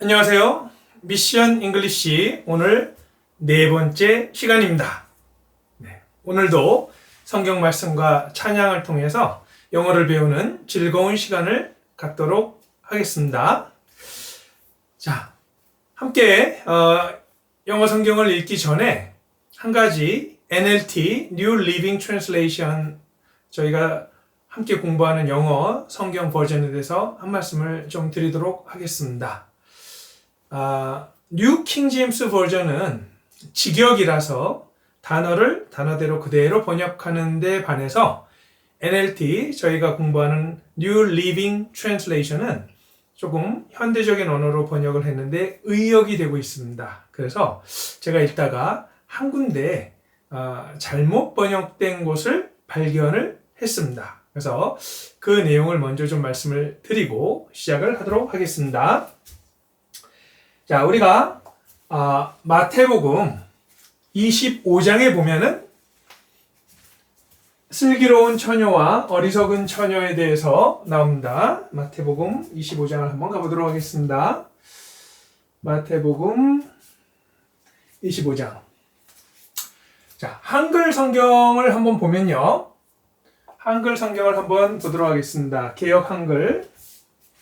안녕하세요. 미션 잉글리시 오늘 네 번째 시간입니다. 오늘도 성경 말씀과 찬양을 통해서 영어를 배우는 즐거운 시간을 갖도록 하겠습니다. 자, 함께 영어 성경을 읽기 전에 한 가지 NLT New Living Translation 저희가 함께 공부하는 영어 성경 버전에 대해서 한 말씀을 좀 드리도록 하겠습니다. 뉴 킹제임스 버전은 직역이라서 단어를 단어대로 그대로 번역하는 데 반해서 NLT 저희가 공부하는 New Living Translation은 조금 현대적인 언어로 번역을 했는데 의역이 되고 있습니다. 그래서 제가 읽다가 한 군데 잘못 번역된 곳을 발견을 했습니다. 그래서 그 내용을 먼저 좀 말씀을 드리고 시작을 하도록 하겠습니다. 자, 우리가 마태복음 25장에 보면은 슬기로운 처녀와 어리석은 처녀에 대해서 나옵니다. 마태복음 25장을 한번 가보도록 하겠습니다. 마태복음 25장. 자, 한글 성경을 한번 보면요. 한글 성경을 한번 보도록 하겠습니다. 개역 한글.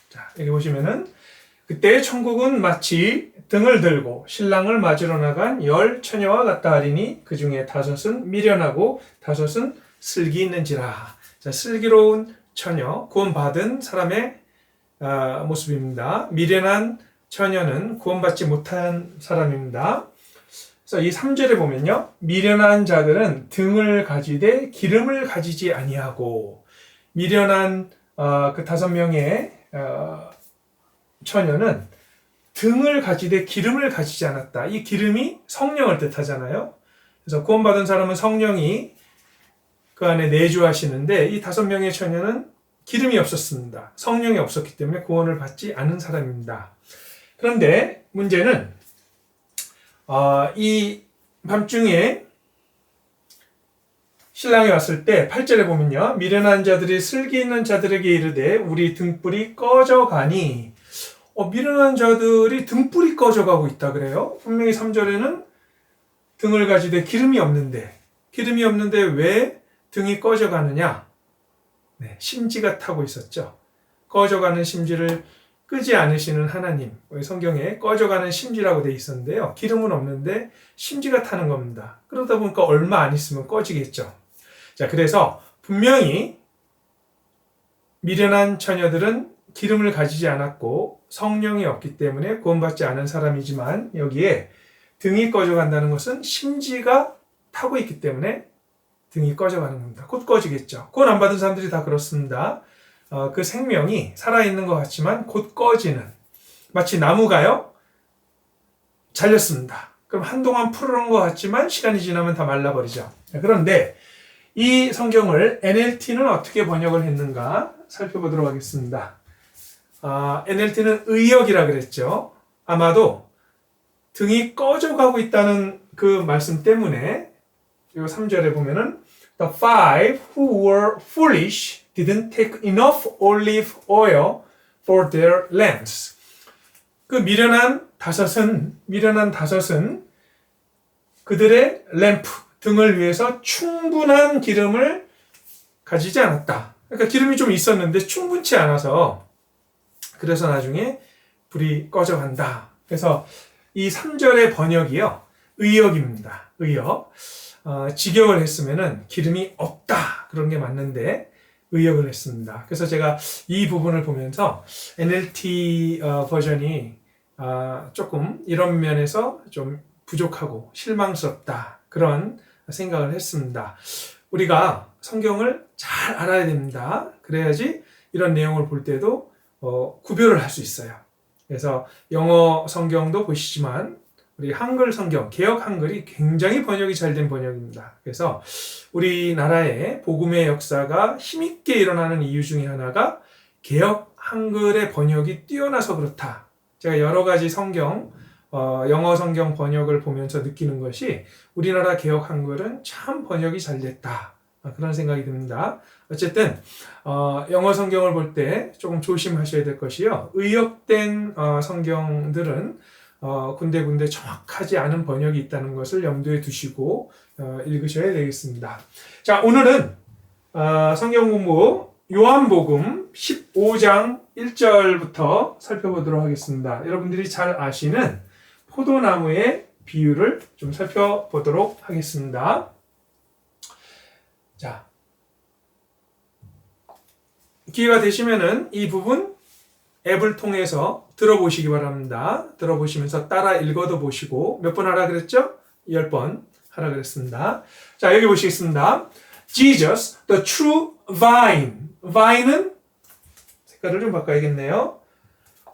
자, 여기 보시면은 그때 천국은 마치 등을 들고 신랑을 맞으러 나간 10 처녀와 같다 하리니 그 중에 5은 미련하고 5은 슬기 있는지라. 자, 슬기로운 처녀, 구원받은 사람의 모습입니다. 미련한 처녀는 구원받지 못한 사람입니다. 그래서 이 3절에 보면요. 미련한 자들은 등을 가지되 기름을 가지지 아니하고 미련한 그 5명의 처녀는 등을 가지되 기름을 가지지 않았다. 이 기름이 성령을 뜻하잖아요. 그래서 구원받은 사람은 성령이 그 안에 내주하시는데 이 5명의 처녀는 기름이 없었습니다. 성령이 없었기 때문에 구원을 받지 않은 사람입니다. 그런데 문제는 이 밤중에 신랑이 왔을 때 8절에 보면요. 미련한 자들이 슬기 있는 자들에게 이르되 우리 등불이 꺼져가니 미련한 자들이 등불이 꺼져가고 있다 그래요. 분명히 3절에는 등을 가지되 기름이 없는데 왜 등이 꺼져가느냐? 네, 심지가 타고 있었죠. 꺼져가는 심지를 끄지 않으시는 하나님. 성경에 꺼져가는 심지라고 되어 있었는데요. 기름은 없는데 심지가 타는 겁니다. 그러다 보니까 얼마 안 있으면 꺼지겠죠. 자, 그래서 분명히 미련한 처녀들은 기름을 가지지 않았고 성령이 없기 때문에 구원받지 않은 사람이지만 여기에 등이 꺼져간다는 것은 심지가 타고 있기 때문에 등이 꺼져가는 겁니다. 곧 꺼지겠죠. 구원 안 받은 사람들이 다 그렇습니다. 그 생명이 살아있는 것 같지만 곧 꺼지는 마치 나무가요. 잘렸습니다. 그럼 한동안 푸르른 것 같지만 시간이 지나면 다 말라버리죠. 그런데 이 성경을 NLT는 어떻게 번역을 했는가 살펴보도록 하겠습니다. NLT는 의역이라 그랬죠. 아마도 등이 꺼져가고 있다는 그 말씀 때문에 이 3절에 보면은 The 5 who were foolish didn't take enough olive oil for their lamps. 그 미련한 다섯은 그들의 램프 등을 위해서 충분한 기름을 가지지 않았다. 그러니까 기름이 좀 있었는데 충분치 않아서 그래서 나중에 불이 꺼져간다. 그래서 이 3절의 번역이요. 의역입니다. 의역. 직역을 했으면은 기름이 없다. 그런 게 맞는데 의역을 했습니다. 그래서 제가 이 부분을 보면서 NLT 버전이 조금 이런 면에서 좀 부족하고 실망스럽다. 그런 생각을 했습니다. 우리가 성경을 잘 알아야 됩니다. 그래야지 이런 내용을 볼 때도 구별을 할 수 있어요. 그래서 영어 성경도 보시지만 우리 한글 성경, 개역 한글이 굉장히 번역이 잘 된 번역입니다. 그래서 우리나라의 복음의 역사가 힘있게 일어나는 이유 중에 하나가 개역 한글의 번역이 뛰어나서 그렇다. 제가 여러 가지 성경, 영어 성경 번역을 보면서 느끼는 것이 우리나라 개역 한글은 참 번역이 잘 됐다. 그런 생각이 듭니다. 어쨌든 영어 성경을 볼 때 조금 조심하셔야 될 것이요. 의역된 성경들은 군데군데 정확하지 않은 번역이 있다는 것을 염두에 두시고 읽으셔야 되겠습니다. 자, 오늘은 성경 공부 요한복음 15장 1절부터 살펴보도록 하겠습니다. 여러분들이 잘 아시는 포도나무의 비유를 좀 살펴보도록 하겠습니다. 자, 기회가 되시면은 이 부분 앱을 통해서 들어보시기 바랍니다. 들어보시면서 따라 읽어도 보시고 몇 번 하라 그랬죠? 10번 하라 그랬습니다. 자, 여기 보시겠습니다. Jesus, the true vine. vine은 색깔을 좀 바꿔야겠네요.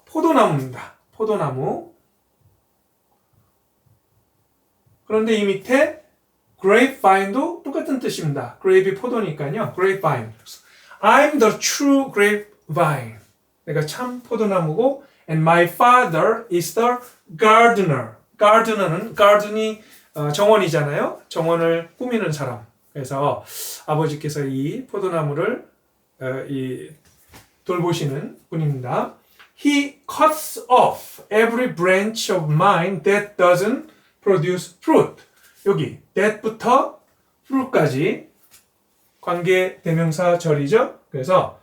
포도나무입니다. 포도나무. 그런데 이 밑에 grapevine도 똑같은 뜻입니다. grape이 포도니까요. grapevine. I'm the true grapevine. 내가 참 포도나무고 and my father is the gardener. gardener는 garden이 정원이잖아요. 정원을 꾸미는 사람. 그래서 아버지께서 이 포도나무를 돌보시는 분입니다. He cuts off every branch of mine that doesn't produce fruit. 여기 that부터 fruit까지 관계 대명사 절이죠. 그래서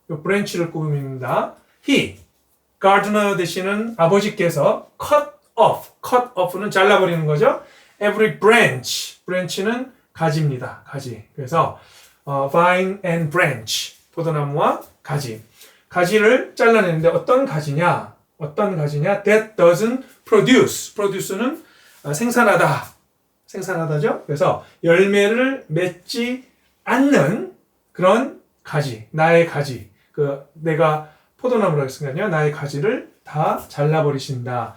이 branch를 꾸밉니다. He, gardener 되시는 아버지께서 cut off는 잘라버리는 거죠. Every branch는 가지입니다. 가지. 그래서 vine and branch, 포도나무와 가지. 가지를 잘라내는데 어떤 가지냐? That doesn't produce는 생산하다죠. 그래서 열매를 맺지 않는 그런 가지, 나의 가지. 내가 포도나무라고 했으니까요. 나의 가지를 다 잘라버리신다.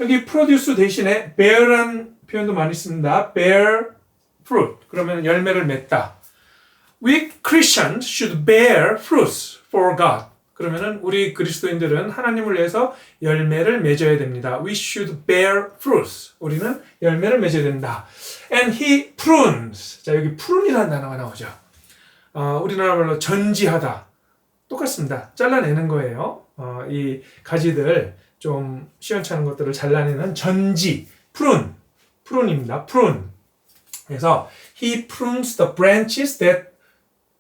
여기 produce 대신에 bear라는 표현도 많이 씁니다. bear fruit. 그러면 열매를 맺다. We Christians should bear fruits for God. 그러면은 우리 그리스도인들은 하나님을 위해서 열매를 맺어야 됩니다. We should bear fruits. 우리는 열매를 맺어야 된다. And he prunes. 자, 여기 prune이라는 단어가 나오죠. 우리나라 말로 전지하다. 똑같습니다. 잘라내는 거예요. 이 가지들 좀 시원찮은 것들을 잘라내는 전지. prune입니다. prune. 그래서 he prunes the branches that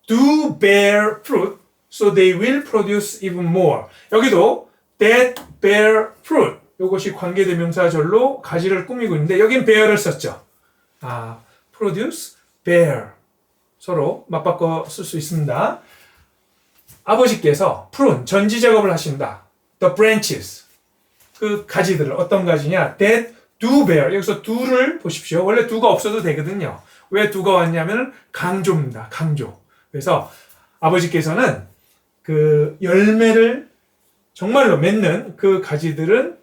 do bear fruit. So they will produce even more. 여기도 that bear fruit. 이것이 관계대명사절로 가지를 꾸미고 있는데 여긴 bear를 썼죠. produce, bear. 서로 맞바꿔 쓸 수 있습니다. 아버지께서 prune, 전지 작업을 하신다. The branches. 그 가지들을 어떤 가지냐? That do bear. 여기서 do를 보십시오. 원래 do가 없어도 되거든요. 왜 do가 왔냐면 강조입니다. 강조. 그래서 아버지께서는 그 열매를 정말로 맺는 그 가지들은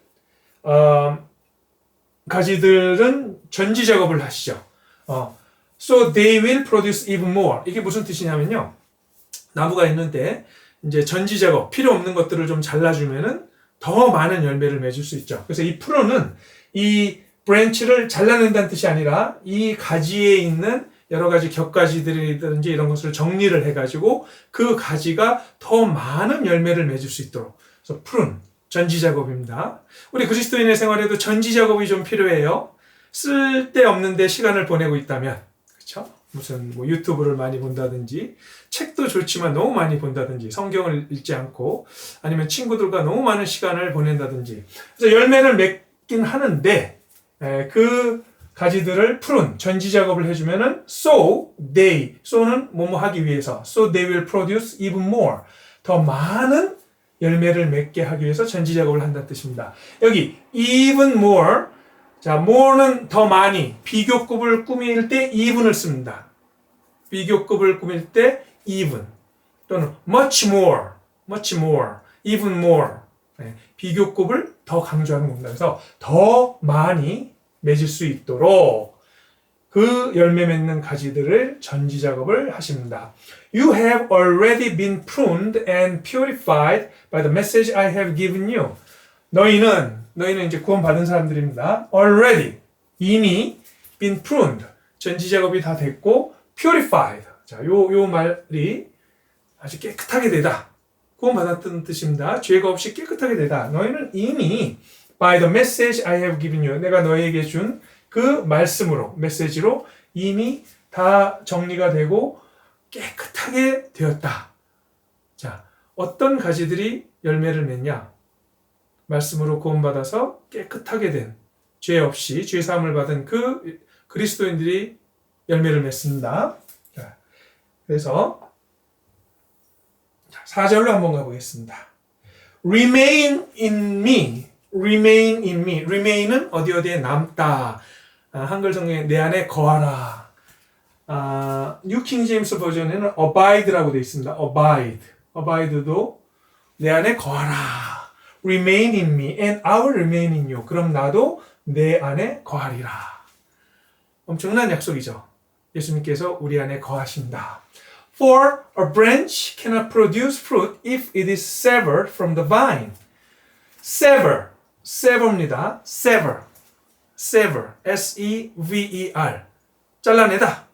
전지 작업을 하시죠. So they will produce even more. 이게 무슨 뜻이냐면요. 나무가 있는데 이제 전지 작업 필요 없는 것들을 좀 잘라주면은 더 많은 열매를 맺을 수 있죠. 그래서 이 프로는 이 브랜치를 잘라낸다는 뜻이 아니라 이 가지에 있는 여러 가지 겹가지들이든지 이런 것을 정리를 해가지고 그 가지가 더 많은 열매를 맺을 수 있도록. 그래서 prune, 전지 작업입니다. 우리 그리스도인의 생활에도 전지 작업이 좀 필요해요. 쓸데없는데 시간을 보내고 있다면, 그렇죠? 무슨 뭐 유튜브를 많이 본다든지, 책도 좋지만 너무 많이 본다든지, 성경을 읽지 않고, 아니면 친구들과 너무 많은 시간을 보낸다든지. 그래서 열매를 맺긴 하는데, 그 가지들을 prune, 전지 작업을 해주면은 so는 뭐뭐 하기 위해서, so they will produce even more, 더 많은 열매를 맺게 하기 위해서 전지 작업을 한다는 뜻입니다. 여기 even more, 자, more는 더 많이, 비교급을 꾸밀 때 even을 씁니다. 비교급을 꾸밀 때 even, 또는 much more, even more, 비교급을 더 강조하는 겁니다. 그래서 더 많이 맺을 수 있도록 그 열매 맺는 가지들을 전지 작업을 하십니다. You have already been pruned and purified by the message I have given you. 너희는 이제 구원받은 사람들입니다. Already, 이미 been pruned, 전지 작업이 다 됐고 purified. 자, 요 말이 아주 깨끗하게 되다. 구원받았다는 뜻입니다. 죄가 없이 깨끗하게 되다. 너희는 이미 by the message I have given you, 내가 너희에게 준 그 말씀으로, 메시지로 이미 다 정리가 되고 깨끗하게 되었다. 자, 어떤 가지들이 열매를 맺냐? 말씀으로 구원받아서 깨끗하게 된, 죄 없이 죄 사함을 받은 그 그리스도인들이 열매를 맺습니다. 자, 그래서 4절로 한번 가보겠습니다. Remain in me, remain in me. remain은 어디에 남다. 한글 성경에 내 안에 거하라. 뉴 킹 제임스 버전에는 abide라고 되어 있습니다. abide도 내 안에 거하라. remain in me and I will remain in you. 그럼 나도 내 안에 거하리라. 엄청난 약속이죠. 예수님께서 우리 안에 거하신다. For a branch cannot produce fruit if it is severed from the vine. sever입니다. sever, S-E-V-E-R. 잘라내다.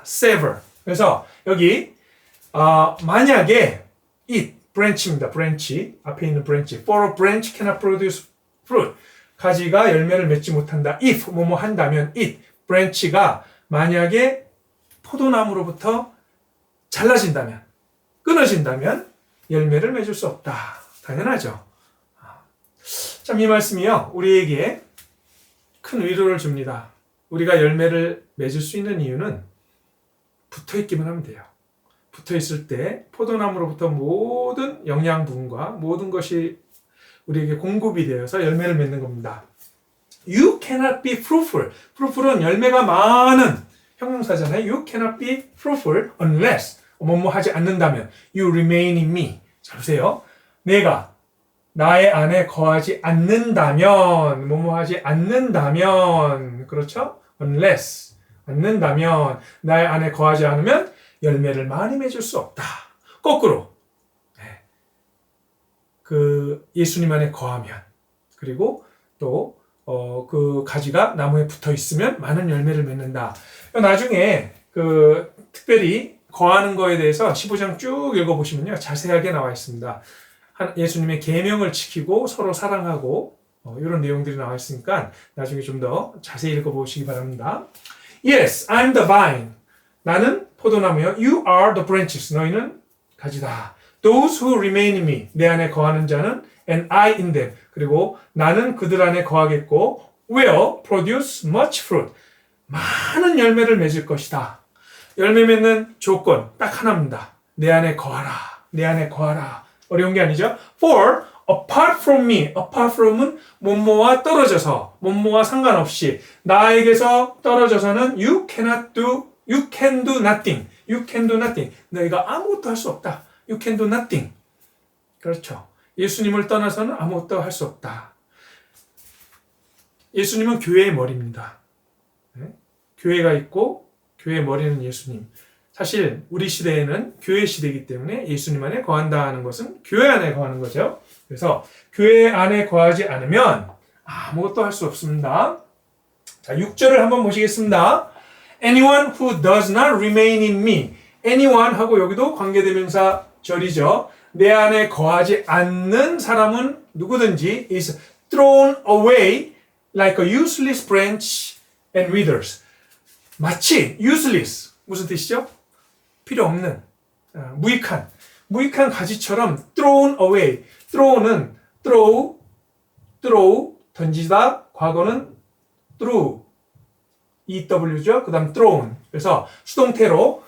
sever. 그래서 여기 만약에 it, branch입니다. branch, 앞에 있는 branch. For a branch cannot produce fruit. 가지가 열매를 맺지 못한다. if, 뭐뭐 한다면 it, branch가 만약에 포도나무로부터 잘라진다면, 끊어진다면 열매를 맺을 수 없다. 당연하죠. 참, 이 말씀이요, 우리에게 큰 위로를 줍니다. 우리가 열매를 맺을 수 있는 이유는 붙어있기만 하면 돼요. 붙어있을 때 포도나무로부터 모든 영양분과 모든 것이 우리에게 공급이 되어서 열매를 맺는 겁니다. You cannot be fruitful. fruitful은 열매가 많은 형용사잖아요. You cannot be fruitful unless 뭐뭐 하지 않는다면 you remain in me. 자, 보세요. 내가 나의 안에 거하지 않는다면, 뭐뭐 하지 않는다면, 그렇죠? unless, 않는다면, 나의 안에 거하지 않으면 열매를 많이 맺을 수 없다. 거꾸로, 그 예수님 안에 거하면, 그리고 또 그 가지가 나무에 붙어 있으면 많은 열매를 맺는다. 나중에 그 특별히 거하는 거에 대해서 15장 쭉 읽어보시면요, 자세하게 나와 있습니다. 예수님의 계명을 지키고 서로 사랑하고 이런 내용들이 나와 있으니까 나중에 좀 더 자세히 읽어보시기 바랍니다. Yes, I'm the vine. 나는 포도나무요. You are the branches. 너희는 가지다. Those who remain in me. 내 안에 거하는 자는 and I in them. 그리고 나는 그들 안에 거하겠고 will produce much fruit. 많은 열매를 맺을 것이다. 열매 맺는 조건 딱 하나입니다. 내 안에 거하라. 내 안에 거하라. 어려운 게 아니죠. For apart from me, apart from은 뭐뭐와 떨어져서, 뭐뭐와 상관없이 나에게서 떨어져서는 you can do nothing. You can do nothing. 너희가 아무것도 할 수 없다. You can do nothing. 그렇죠. 예수님을 떠나서는 아무것도 할 수 없다. 예수님은 교회의 머리입니다. 교회가 있고 교회의 머리는 예수님. 사실 우리 시대에는 교회 시대이기 때문에 예수님 안에 거한다 하는 것은 교회 안에 거하는 거죠. 그래서 교회 안에 거하지 않으면 아무것도 할 수 없습니다. 자, 6절을 한번 보시겠습니다. Anyone who does not remain in me. anyone 하고 여기도 관계대명사 절이죠. 내 안에 거하지 않는 사람은 누구든지 is thrown away like a useless branch and withers. 마치 useless 무슨 뜻이죠? 필요 없는 무익한 가지처럼 thrown away. throw는 throw 던지다. 과거는 threw EW죠. 그 다음 thrown. 그래서 수동태로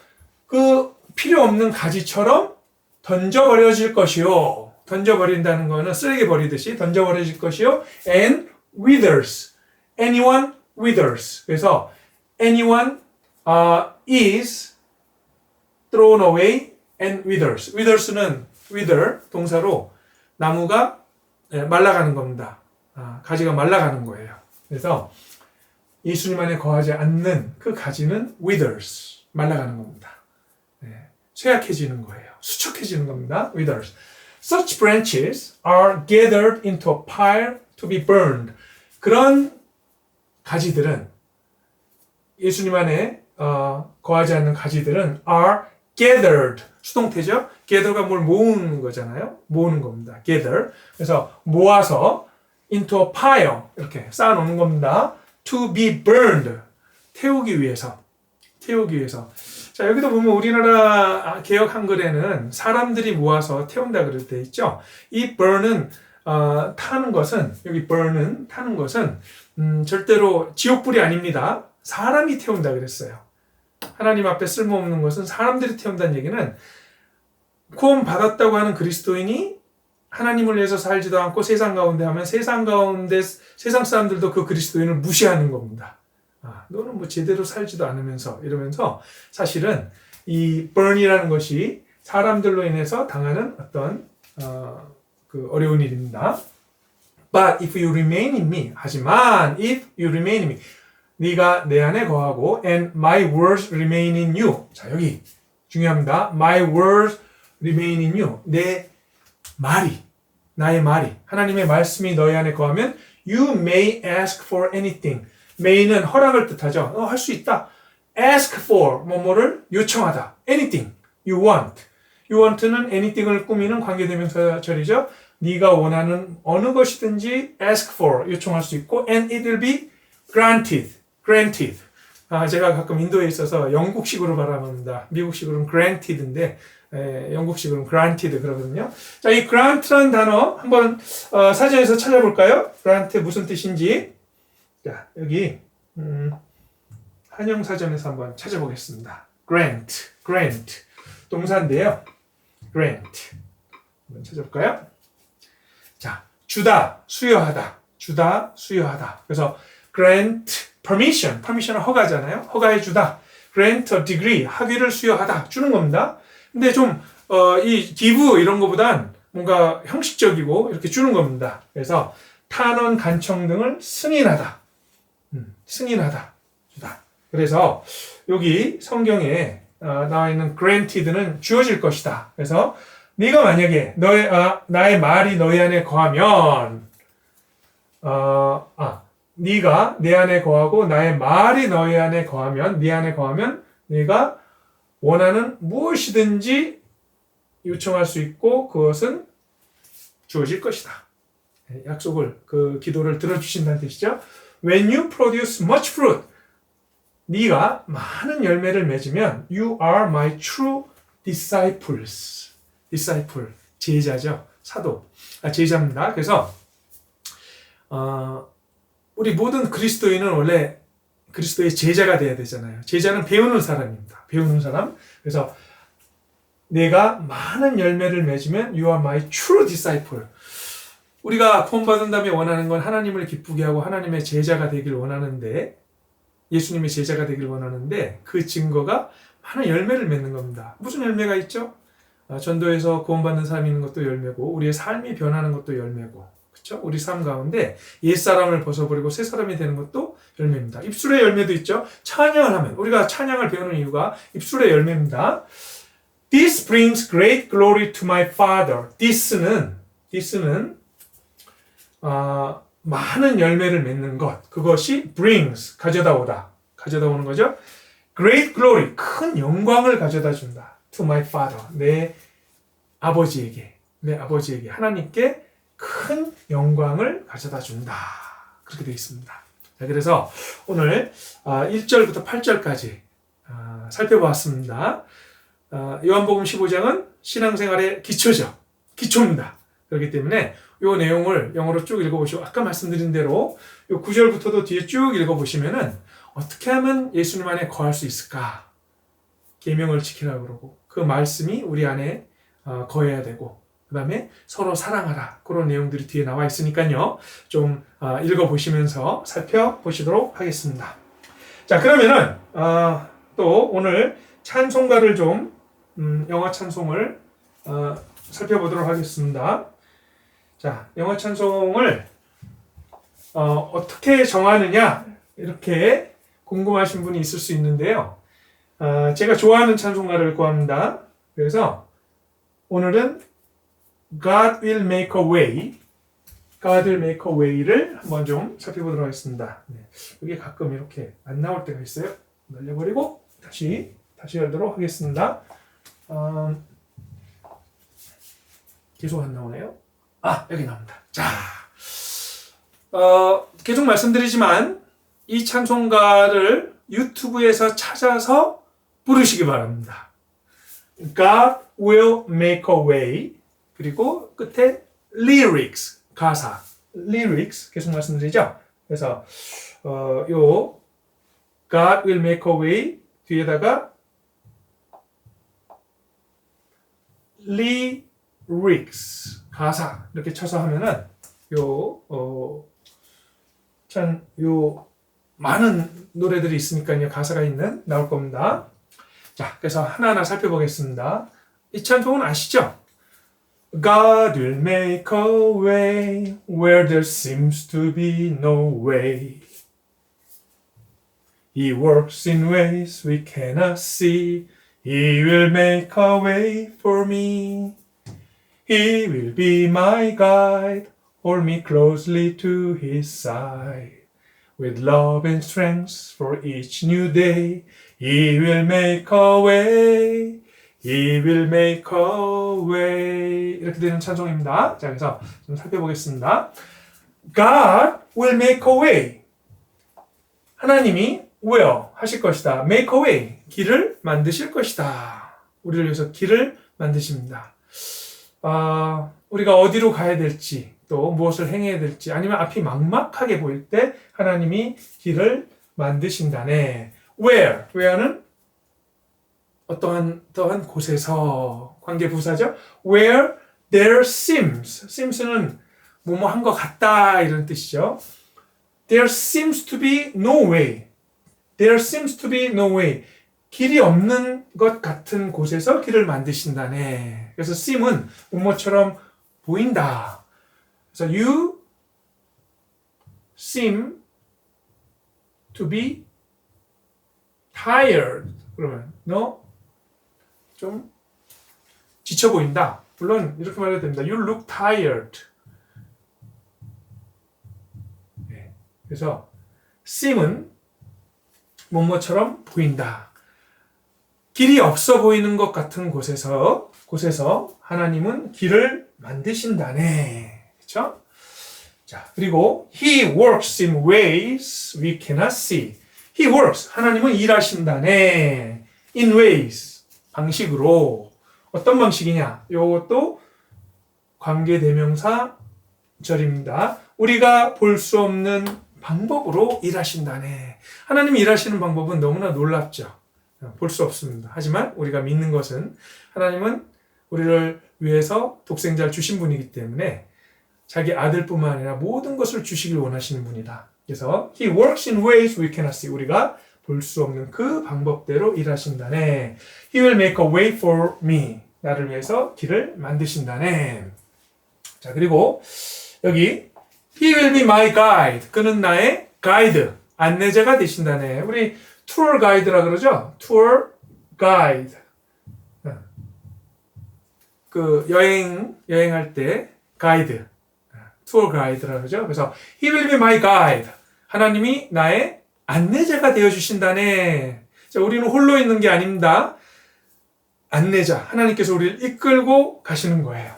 그 필요 없는 가지처럼 던져버려질 것이요. 던져버린다는 거는 쓰레기 버리듯이 던져버려질 것이요. and withers. anyone withers. 그래서 anyone is thrown away and withers. withers는 wither 동사로 나무가 말라가는 겁니다. 가지가 말라가는 거예요. 그래서 예수님 안에 거하지 않는 그 가지는 withers. 말라가는 겁니다. 쇠약해지는 거예요. 수척해지는 겁니다. withers. Such branches are gathered into a pile to be burned. 그런 가지들은 예수님 안에 거하지 않는 가지들은 are gathered 수동태죠. gather가 뭘 모으는 거잖아요. 모으는 겁니다. gather. 그래서 모아서 into a pile 이렇게 쌓아놓는 겁니다. to be burned 태우기 위해서. 자, 여기도 보면 우리나라 개역 한글에는 사람들이 모아서 태운다 그럴 때 있죠. 이 burn은 타는 것은 여기 burn은 타는 것은 절대로 지옥불이 아닙니다. 사람이 태운다 그랬어요. 하나님 앞에 쓸모없는 것은 사람들이 태운다는 얘기는 구원 받았다고 하는 그리스도인이 하나님을 위해서 살지도 않고 세상 가운데 하면 세상 사람들도 그 그리스도인을 무시하는 겁니다. 너는 뭐 제대로 살지도 않으면서 이러면서 사실은 이 burn이라는 것이 사람들로 인해서 당하는 어떤 그 어려운 일입니다. But if you remain in me, 하지만 if you remain in me, 네가 내 안에 거하고 and my words remain in you. 자, 여기 중요합니다. My words remain in you. 내 말이, 나의 말이, 하나님의 말씀이 너희 안에 거하면 you may ask for anything. may는 허락을 뜻하죠. 할 수 있다. ask for 뭐뭐를 요청하다. anything you want. you want는 anything을 꾸미는 관계대명사절이죠. 네가 원하는 어느 것이든지 ask for 요청할 수 있고 and it will be granted. 제가 가끔 인도에 있어서 영국식으로 바라봅니다. 미국식으로는 granted인데 영국식으로는 granted 그러거든요. 자, 이 grant라는 단어 한번 사전에서 찾아볼까요? grant 무슨 뜻인지. 자, 여기 한영사전에서 한번 찾아보겠습니다. grant 동사인데요. grant 한번 찾아볼까요? 자, 주다, 수여하다. 그래서 grant permission은 허가잖아요. 허가해 주다. grant a degree, 학위를 수여하다. 주는 겁니다. 근데 좀 이 give 이런 거보단 뭔가 형식적이고 이렇게 주는 겁니다. 그래서 탄원, 간청 등을 승인하다. 주다. 그래서 여기 성경에 나와 있는 granted는 주어질 것이다. 그래서 네가 만약에 나의 말이 너희 안에 거하면 네가 내 안에 거하고 나의 말이 너희 안에 거하면 네 안에 거하면 네가 원하는 무엇이든지 요청할 수 있고 그것은 주어질 것이다. 약속을 그 기도를 들어주신다는 뜻이죠. When you produce much fruit, 네가 많은 열매를 맺으면 you are my true disciples. disciple, 제자죠. 사도. 제자입니다. 그래서 우리 모든 그리스도인은 원래 그리스도의 제자가 돼야 되잖아요. 제자는 배우는 사람입니다. 배우는 사람. 그래서 내가 많은 열매를 맺으면 you are my true disciple. 우리가 구원받은 다음에 원하는 건 하나님을 기쁘게 하고 하나님의 제자가 되길 원하는데 예수님의 제자가 되길 원하는데 그 증거가 많은 열매를 맺는 겁니다. 무슨 열매가 있죠? 전도에서 구원받는 사람이 있는 것도 열매고 우리의 삶이 변하는 것도 열매고 그렇죠? 우리 삶 가운데 옛사람을 벗어버리고 새 사람이 되는 것도 열매입니다. 입술의 열매도 있죠. 찬양을 하면 우리가 찬양을 배우는 이유가 입술의 열매입니다. This brings great glory to my Father. This는 많은 열매를 맺는 것. 그것이 brings 가져다 오는 거죠. Great glory 큰 영광을 가져다 준다. To my Father 내 아버지에게 하나님께 큰 영광을 가져다 준다. 그렇게 되어 있습니다. 자, 그래서 오늘 1절부터 8절까지 살펴보았습니다. 요한복음 15장은 신앙생활의 기초입니다. 그렇기 때문에 이 내용을 영어로 쭉 읽어보시고 아까 말씀드린 대로 이 9절부터도 뒤에 쭉 읽어보시면은 어떻게 하면 예수님 안에 거할 수 있을까? 계명을 지키라고 그러고 그 말씀이 우리 안에 거해야 되고 그 다음에 서로 사랑하라. 그런 내용들이 뒤에 나와 있으니까요. 좀 읽어보시면서 살펴보시도록 하겠습니다. 자, 그러면은 또 오늘 찬송가를 좀 영어 찬송을 살펴보도록 하겠습니다. 자, 영어 찬송을 어떻게 정하느냐 이렇게 궁금하신 분이 있을 수 있는데요. 제가 좋아하는 찬송가를 구합니다. 그래서 오늘은 God will make a way를 한번 좀 살펴보도록 하겠습니다. 네. 이게 가끔 이렇게 안 나올 때가 있어요. 날려버리고 다시 열도록 하겠습니다. 계속 안 나오네요. 여기 나옵니다. 자, 계속 말씀드리지만 이 찬송가를 유튜브에서 찾아서 부르시기 바랍니다. God will make a way. 그리고 끝에 lyrics, 가사. lyrics 계속 말씀드리죠. 그래서 요 God will make a way 뒤에다가 lyrics, 가사 이렇게 쳐서 하면은 요 많은 노래들이 있으니까요. 가사가 있는 나올 겁니다. 자, 그래서 하나하나 살펴보겠습니다. 이 찬송은 아시죠? God will make a way where there seems to be no way. He works in ways we cannot see. He will make a way for me. He will be my guide. Hold me closely to his side. With love and strength for each new day, He will make a way. He will make a way. 이렇게 되는 찬송입니다. 자, 그래서 좀 살펴보겠습니다. God will make a way. 하나님이 will 하실 것이다. make a way. 길을 만드실 것이다. 우리를 위해서 길을 만드십니다. 우리가 어디로 가야 될지, 또 무엇을 행해야 될지, 아니면 앞이 막막하게 보일 때 하나님이 길을 만드신다네. where는 어떠한 곳에서, 관계부사죠. where there seems는 뭐뭐 한 것 같다 이런 뜻이죠. There seems to be no way. There seems to be no way. 길이 없는 것 같은 곳에서 길을 만드신다네. 그래서 seem은 뭐뭐처럼 보인다. 그래서 you seem to be tired. 그러면 너 좀 지쳐 보인다. 물론 이렇게 말해도 됩니다. You look tired. 네. 그래서 seem은 뭐뭐처럼 보인다. 길이 없어 보이는 것 같은 곳에서 하나님은 길을 만드신다네. 그렇죠? 자, 그리고 He works in ways we cannot see. He works. 하나님은 일하신다네. In ways. 방식으로. 어떤 방식이냐? 이것도 관계대명사 절입니다. 우리가 볼 수 없는 방법으로 일하신다네. 하나님이 일하시는 방법은 너무나 놀랍죠. 볼 수 없습니다. 하지만 우리가 믿는 것은 하나님은 우리를 위해서 독생자를 주신 분이기 때문에 자기 아들뿐만 아니라 모든 것을 주시길 원하시는 분이다. 그래서 He works in ways we cannot see. 우리가 볼 수 없는 그 방법대로 일하신다네. He will make a way for me. 나를 위해서 길을 만드신다네. 자, 그리고 여기 He will be my guide. 그는 나의 가이드, 안내자가 되신다네. 우리 투어 가이드라 그러죠? 투어 가이드. 그 여행할 때 가이드. 투어 가이드라 그러죠? 그래서 He will be my guide. 하나님이 나의 안내자가 되어 주신다네. 자, 우리는 홀로 있는 게 아닙니다. 안내자, 하나님께서 우리를 이끌고 가시는 거예요.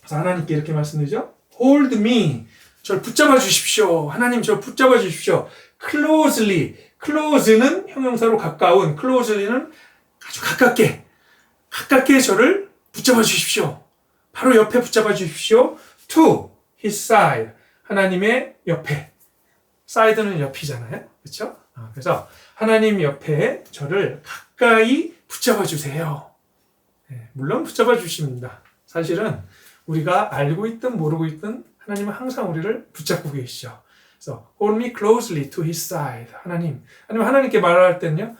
그래서 하나님께 이렇게 말씀드리죠. Hold me. 저를 붙잡아 주십시오. 하나님 저를 붙잡아 주십시오. Closely. Close는 형용사로 가까운, closely는 아주 가깝게 저를 붙잡아 주십시오. 바로 옆에 붙잡아 주십시오. To his side. 하나님의 옆에. side는 옆이잖아요. 그렇죠? 그래서 하나님 옆에 저를 가까이 붙잡아 주세요. 네, 물론 붙잡아 주십니다. 사실은 우리가 알고 있든 모르고 있든 하나님은 항상 우리를 붙잡고 계시죠. 그래서 hold me closely to his side. 아니면 하나님께 말할 때는요.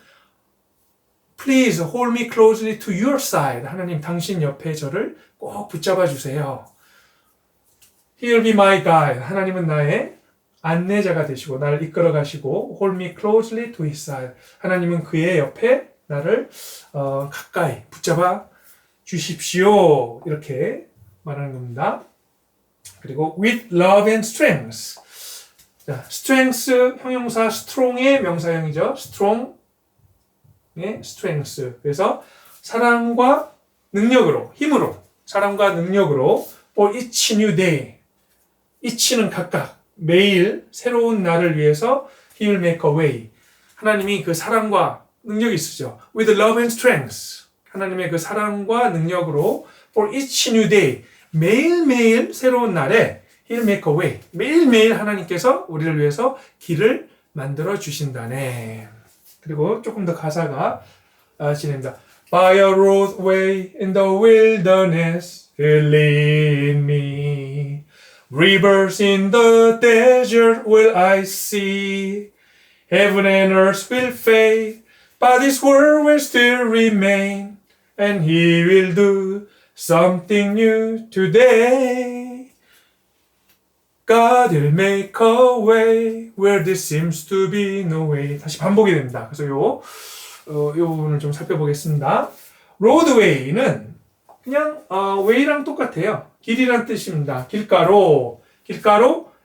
Please hold me closely to your side. 하나님 당신 옆에 저를 꼭 붙잡아 주세요. He will be my guide. 하나님은 나의 안내자가 되시고 나를 이끌어 가시고 hold me closely to his side. 하나님은 그의 옆에 나를 가까이 붙잡아 주십시오. 이렇게 말하는 겁니다. 그리고 with love and strength. 자, strength 형용사 strong의 명사형이죠. strong의 strength. 그래서 사랑과 능력으로, 힘으로, 사랑과 능력으로 for each new day. each는 각각, 매일 새로운 날을 위해서 He will make a way. 하나님이 그 사랑과 능력이 있으죠. With love and strength. 하나님의 그 사랑과 능력으로 for each new day. 매일매일 새로운 날에 He'll make a way. 매일매일 하나님께서 우리를 위해서 길을 만들어 주신다네. 그리고 조금 더 가사가 진행됩니다. By a roadway in the wilderness, He'll lead me. Rivers in the desert will I see. Heaven and earth will fade, but His word will still remain. And He will do something new today. God will make a way where there seems to be no way. 다시 반복이 됩니다. 그래서 요 부분을 좀 살펴보겠습니다. roadway는 그냥 way랑 똑같아요. 길이란 뜻입니다. 길가로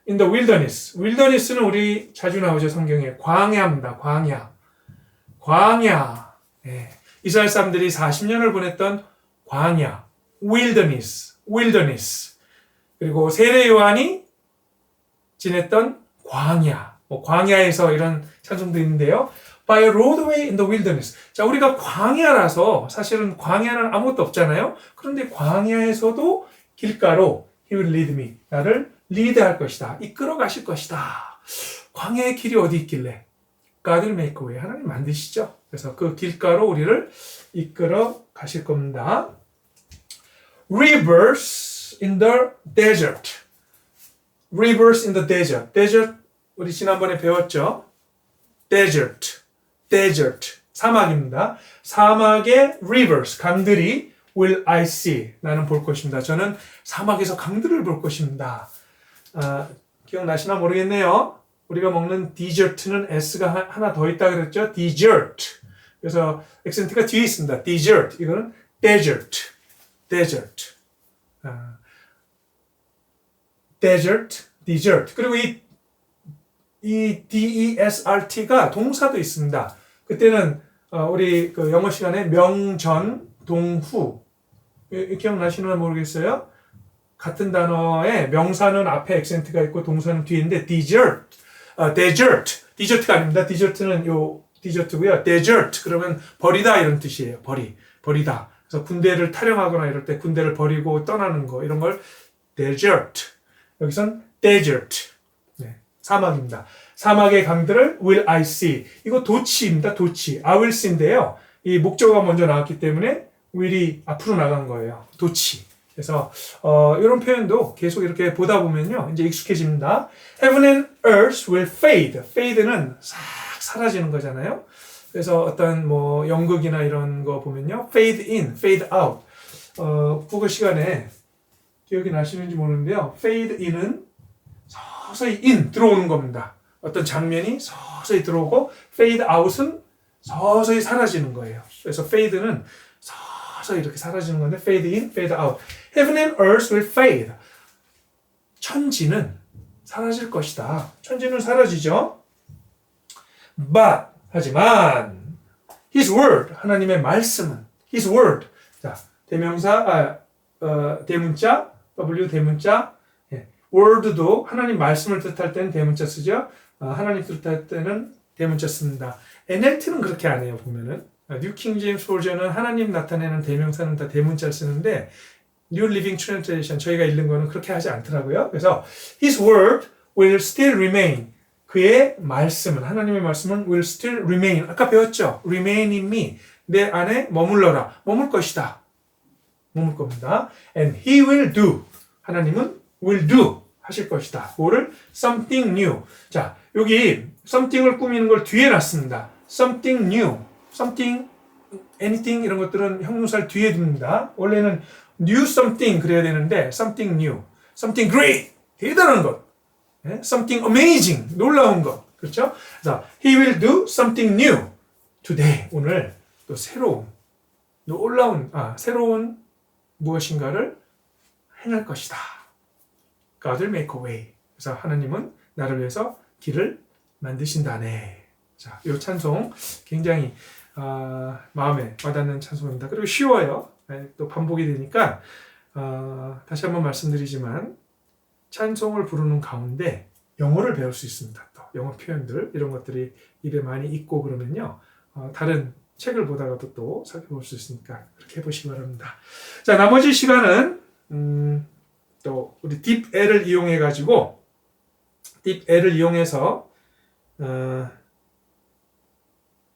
in the wilderness. wilderness는 우리 자주 나오죠. 성경에 광야입니다. 광야. 네. 이스라엘 사람들이 40년을 보냈던 광야. wilderness. 그리고 세례 요한이 지냈던 광야. 광야에서 이런 찬송도 있는데요. By a roadway in the wilderness. 자, 우리가 광야라서 사실은 광야는 아무것도 없잖아요. 그런데 광야에서도 길가로 He will lead me. 나를 리드할 것이다. 이끌어 가실 것이다. 광야의 길이 어디 있길래? God will make a way. 하나님 만드시죠. 그래서 그 길가로 우리를 이끌어 가실 겁니다. Rivers in the desert. Rivers in the desert. desert 우리 지난번에 배웠죠. desert. 사막입니다. 사막의 rivers, 강들이 will I see. 나는 볼 것입니다. 저는 사막에서 강들을 볼 것입니다. 기억나시나 모르겠네요. 우리가 먹는 desert는 S가 하나 더 있다 그랬죠. dessert. 그래서 액센트가 뒤에 있습니다. dessert. 이거는 desert. desert. 그리고 이 DESRT가 동사도 있습니다. 그때는 우리 그 영어 시간에 명전, 동후 기억나시나 모르겠어요? 같은 단어에 명사는 앞에 액센트가 있고 동사는 뒤에 있는데 desert가 아닙니다. desert는 요 desert고요. desert 그러면 버리다 이런 뜻이에요. 버리다. 그래서 군대를 탈영하거나 이럴 때 군대를 버리고 떠나는 거 이런 걸 desert. 여기선 desert. 네, 사막입니다. 사막의 강들을 will I see. 이거 도치입니다. 도치. I will see인데요. 이 목적어가 먼저 나왔기 때문에 will이 앞으로 나간 거예요. 도치. 그래서 이런 표현도 계속 이렇게 보다 보면요. 이제 익숙해집니다. Heaven and earth will fade. fade는 싹 사라지는 거잖아요. 그래서 어떤 뭐 연극이나 이런 거 보면요. fade in, fade out. 국어 시간에 기억이 나시는지 모르는데요. fade in은 서서히 in 들어오는 겁니다. 어떤 장면이 서서히 들어오고 fade out은 서서히 사라지는 거예요. 그래서 fade는 서서히 이렇게 사라지는 건데 fade in, fade out. Heaven and earth will fade. 천지는 사라질 것이다. 천지는 사라지죠. But 하지만 His word 하나님의 말씀은 His word 자 대명사 대문자 W 대문자 word도 하나님 말씀을 뜻할 때는 대문자 쓰죠. 하나님 뜻할 때는 대문자 씁니다. NLT는 그렇게 안 해요. 보면은 뉴 킹 제임스 버전은 하나님 나타내는 대명사는 다 대문자를 쓰는데 뉴 리빙 트랜sl레이션 저희가 읽는 거는 그렇게 하지 않더라고요. 그래서 His word will still remain. 그의 말씀은 하나님의 말씀은 will still remain. 아까 배웠죠. Remain in me. 내 안에 머물러라. 머물 것이다. 머물 겁니다. And He will do. 하나님은 will do. 하실 것이다. 뭐를? Something new. 자, 여기 something을 꾸미는 걸 뒤에 놨습니다. Something new. Something, anything 이런 것들은 형용사를 뒤에 둡니다. 원래는 new something 그래야 되는데 something new. Something great. 대단한 것. Something amazing. 놀라운 것. 그렇죠? 자, He will do something new. Today. 오늘 또 새로운 무엇인가를 행할 것이다. God will make a way. 그래서 하나님은 나를 위해서 길을 만드신다네. 자, 이 찬송 굉장히 마음에 와닿는 찬송입니다. 그리고 쉬워요. 또 반복이 되니까 다시 한번 말씀드리지만 찬송을 부르는 가운데 영어를 배울 수 있습니다. 또 영어 표현들 이런 것들이 입에 많이 있고 그러면요. 다른 책을 보다가도 또 살펴볼 수 있으니까 그렇게 해보시기 바랍니다. 자, 나머지 시간은 또 우리 딥L을 이용해 가지고 딥L을 이용해서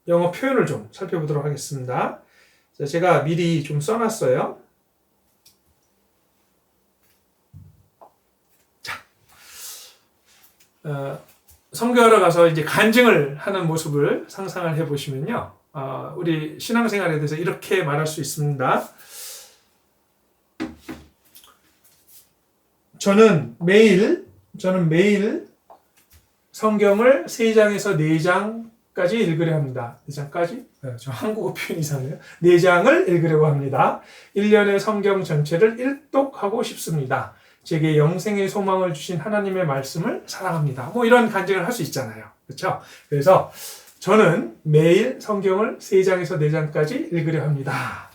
영어 표현을 좀 살펴보도록 하겠습니다. 자, 제가 미리 좀 써놨어요. 자, 성교하러 가서 이제 간증을 하는 모습을 상상을 해보시면요. 우리 신앙생활에 대해서 이렇게 말할 수 있습니다. 저는 매일 성경을 3장에서 4장까지 읽으려 합니다. 4장까지? 저 한국어 표현 이상해요. 4장을 읽으려고 합니다. 1년의 성경 전체를 일독하고 싶습니다. 제게 영생의 소망을 주신 하나님의 말씀을 사랑합니다. 뭐 이런 간증을 할 수 있잖아요. 그렇죠? 그래서 저는 매일 성경을 3장에서 4장까지 읽으려 합니다.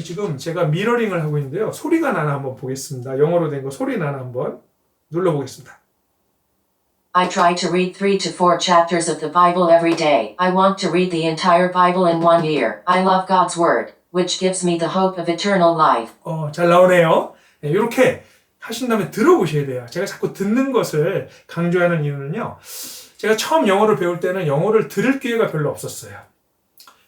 지금 제가 미러링을 하고 있는데요. 소리가 나나 한번 보겠습니다. 영어로 된 거 소리 나나 한번 눌러보겠습니다. I try to read 3 to 4 chapters of the Bible every day. I want to read the entire Bible in 1 year. I love God's Word, which gives me the hope of eternal life. 잘 나오네요. 네, 이렇게 하신 다음에 들어보셔야 돼요. 제가 자꾸 듣는 것을 강조하는 이유는요. 제가 처음 영어를 배울 때는 영어를 들을 기회가 별로 없었어요.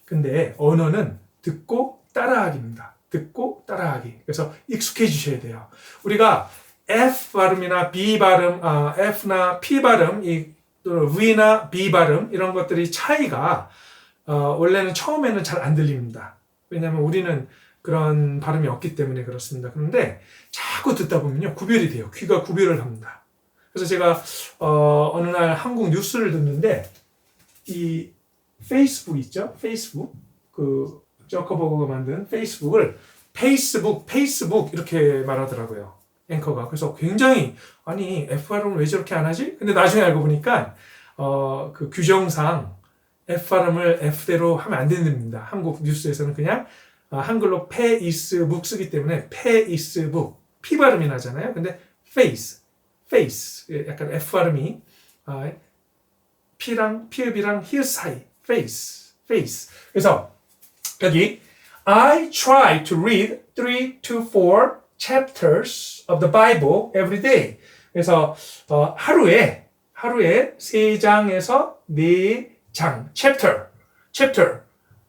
근데 언어는 듣고 따라하기입니다. 듣고 따라하기. 그래서 익숙해지셔야 돼요. 우리가 F 발음이나 B 발음, F나 P 발음, V나 B 발음 이런 것들이 차이가 원래는 처음에는 잘 안 들립니다. 왜냐하면 우리는 그런 발음이 없기 때문에 그렇습니다. 그런데 자꾸 듣다 보면요 구별이 돼요. 귀가 구별을 합니다. 그래서 제가 어느 날 한국 뉴스를 듣는데 이 페이스북 있죠? 페이스북 그 저커버그가 만든 페이스북을 페이스북 이렇게 말하더라고요. 앵커가. 그래서 굉장히 아니 F발음을 왜 저렇게 안 하지? 근데 나중에 알고 보니까 그 규정상 F발음을 F대로 하면 안 된답니다. 한국 뉴스에서는 그냥 한글로 페이스북 쓰기 때문에 페이스북 P 발음이 나잖아요. 근데 face 약간 F 발음이 P랑 피읍이랑 히읗 사이 face. 그래서 여기 I try to read 3 to 4 chapters of the Bible every day. 그래서 하루에 3장에서 4장 chapter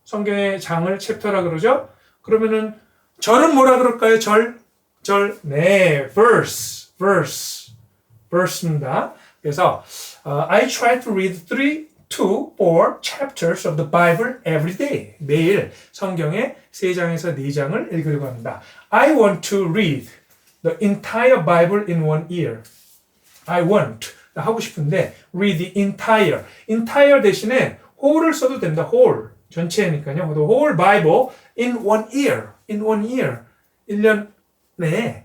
성경의 장을 챕터라 그러죠. 그러면은 절은 뭐라 그럴까요? 네, verse입니다. 그래서 I try to read 3 to 4 chapters of the Bible every day. 매일 성경의 3장에서 4장을 읽으려고 합니다. I want to read the entire Bible in 1 year. I want 하고 싶은데 read the entire 대신에 whole을 써도 됩니다. whole 전체니까요. the whole Bible in 1 year. 1년 내에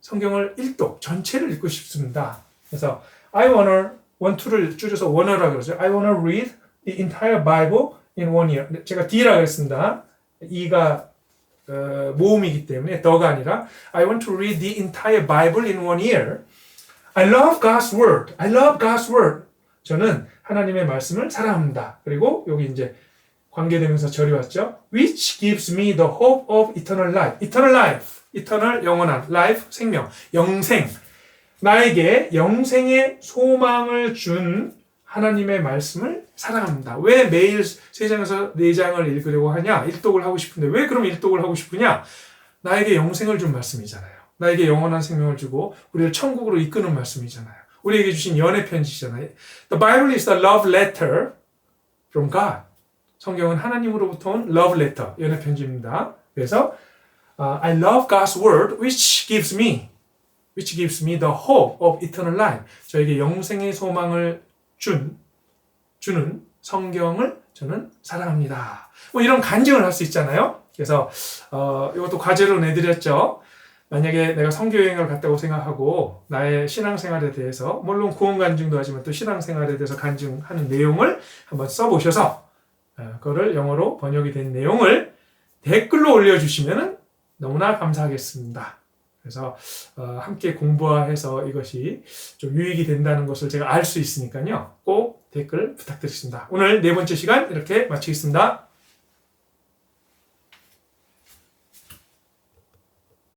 성경을 일독 전체를 읽고 싶습니다. 그래서 I want to를 줄여서 wanna라 그러죠. I wanna read the entire Bible in 1 year. 제가 D라 그랬습니다. E가 모음이기 때문에 더가 아니라 I want to read the entire Bible in 1 year. I love God's word. 저는 하나님의 말씀을 사랑합니다. 그리고 여기 이제 관계되면서 절이 왔죠. Which gives me the hope of eternal life. eternal 영원한, life 생명, 영생. 나에게 영생의 소망을 준 하나님의 말씀을 사랑합니다. 왜 매일 3장에서 4장을 읽으려고 하냐? 일독을 하고 싶은데 왜 그럼 일독을 하고 싶으냐? 나에게 영생을 준 말씀이잖아요. 나에게 영원한 생명을 주고 우리를 천국으로 이끄는 말씀이잖아요. 우리에게 주신 연애 편지잖아요. The Bible is the love letter from God. 성경은 하나님으로부터 온 love letter, 연애 편지입니다. 그래서 I love God's word which gives me the hope of eternal life. 저에게 영생의 소망을 주는 성경을 저는 사랑합니다. 뭐 이런 간증을 할 수 있잖아요. 그래서 이것도 과제로 내드렸죠. 만약에 내가 선교여행을 갔다고 생각하고 나의 신앙생활에 대해서 물론 구원 간증도 하지만 또 신앙생활에 대해서 간증하는 내용을 한번 써보셔서 그거를 영어로 번역이 된 내용을 댓글로 올려주시면 너무나 감사하겠습니다. 그래서 함께 공부해서 이것이 좀 유익이 된다는 것을 제가 알 수 있으니까요. 꼭 댓글 부탁드리겠습니다. 오늘 네 번째 시간 이렇게 마치겠습니다.